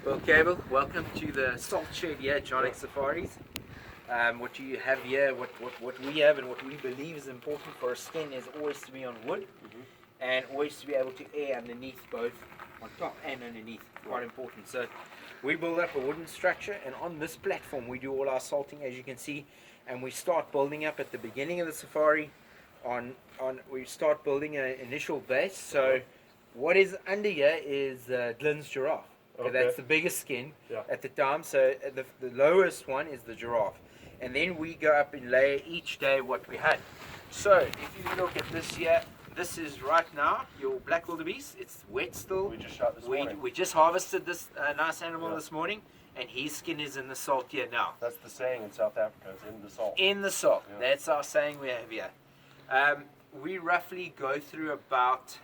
Well, Cable, welcome to the Salt Shed here at Jonic Safaris. What you have here, what we have and what we believe is important for a skin is always to be on wood and always to be able to air underneath, both on top and underneath. Quite important. So we build up a wooden structure, and on this platform we do all our salting, as you can see, and we start building up at the beginning of the safari. We start building an initial base. So what is under here is Glenn's giraffe. Okay. That's the biggest skin at the time. So the lowest one is the giraffe, and then we go up and layer each day what we had. So if you look at this here, this is right now your black wildebeest. It's wet still. We just shot this morning. We just harvested this nice animal this morning, and his skin is in the salt here now. That's the saying in South Africa. It's in the salt. In the salt. Yeah. That's our saying we have here. We roughly go through about,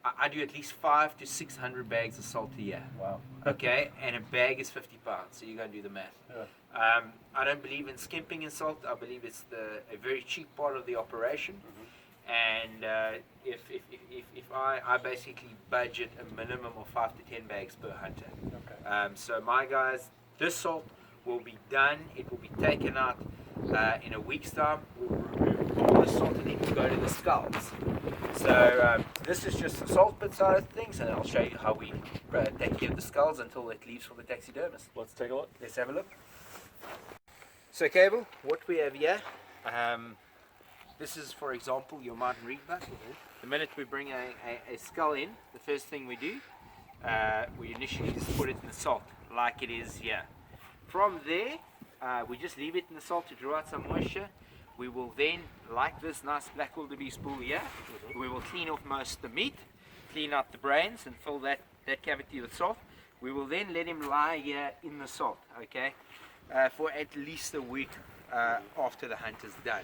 I do at least 500 to 600 bags of salt a year. Wow. Okay, and a bag is 50 pounds, so you go and do the math. Yeah. I don't believe in skimping in salt. I believe it's a very cheap part of the operation. And if I basically budget a minimum of 5 to 10 bags per hunter. Okay. So my guys, this salt will be done. It will be taken out in a week's time. We'll remove all the salt and it will go to the skulls. So this is just the salt pit side of things, and I'll show you how we take care of the skulls until it leaves for the taxidermist. Let's take a look. Let's have a look. So Cable, what we have here, this is, for example, your mountain reedbuck. The minute we bring a skull in, the first thing we do, we initially just put it in the salt, like it is here. From there, we just leave it in the salt to draw out some moisture. We will then, like this nice black wildebeest bull here, we will clean off most of the meat, clean out the brains and fill that cavity with salt. We will then let him lie here in the salt, okay, for at least a week after the hunt is done.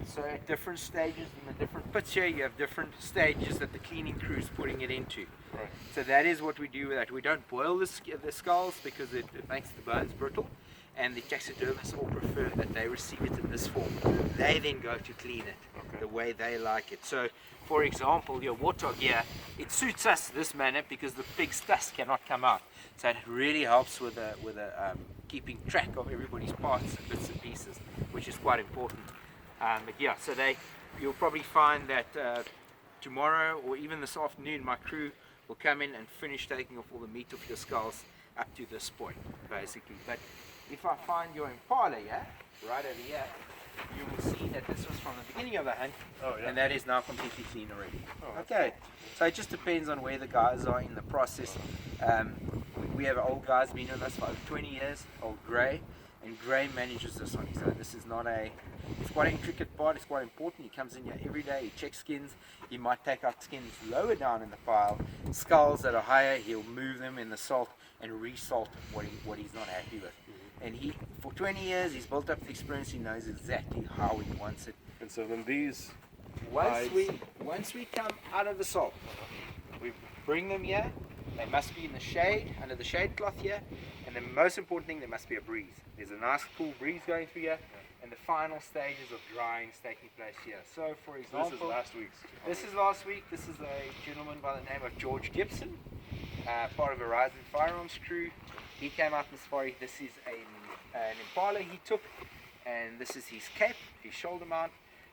So at different stages in the different pits here, you have different stages that the cleaning crew is putting it into. Right. So that is what we do with that. We don't boil the skulls because it makes the bones brittle, and the taxidermists all prefer that they receive it in this form. They then go to clean it the way they like it. So for example, your warthog here, it suits us this manner because the pig's tusk cannot come out. So it really helps with keeping track of everybody's parts and bits and pieces, which is quite important. But yeah, so you'll probably find that tomorrow or even this afternoon, my crew will come in and finish taking off all the meat off your skulls up to this point, basically. But if I find your impala here, right over here, you will see that this was from the beginning of the hunt, and that is now completely clean already. Okay, so it just depends on where the guys are in the process. We have old guys been with us for over 20 years, old Gray, and Gray manages this on his own. This is not it's quite an intricate part, it's quite important. He comes in here every day, he checks skins, he might take out skins lower down in the pile, skulls that are higher, he'll move them in the salt and resalt what he's not happy with. And for 20 years, he's built up the experience, he knows exactly how he wants it. And so then these, once we come out of the salt, we bring them here. They must be in the shade, under the shade cloth here, and the most important thing, there must be a breeze. There's a nice cool breeze going through here, and the final stages of drying is taking place here. So for example, this is last week's. This is last week. This is a gentleman by the name of George Gibson, part of a Horizon Firearms crew. He came out in the safari. This is an impala he took, and this is his cape, his shoulder mount,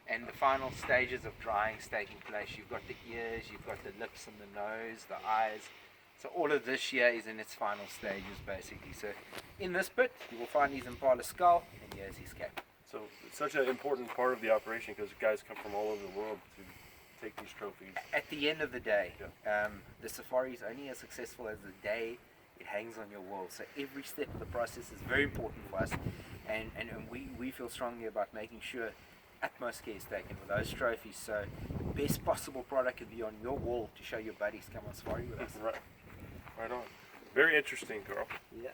and the final stages of drying is taking place. You've got the ears, you've got the lips and the nose, the eyes. So all of this here is in its final stages, basically. So in this pit, you will find his impala skull, and here's his cape. So it's such an important part of the operation because guys come from all over the world to take these trophies. At the end of the day, the safari is only as successful as the day it hangs on your wall. So every step of the process is very important for us, and we feel strongly about making sure utmost care is taken with those trophies. So the best possible product can be on your wall to show your buddies come on safari with us. Right on. Very interesting, Carl. Yeah.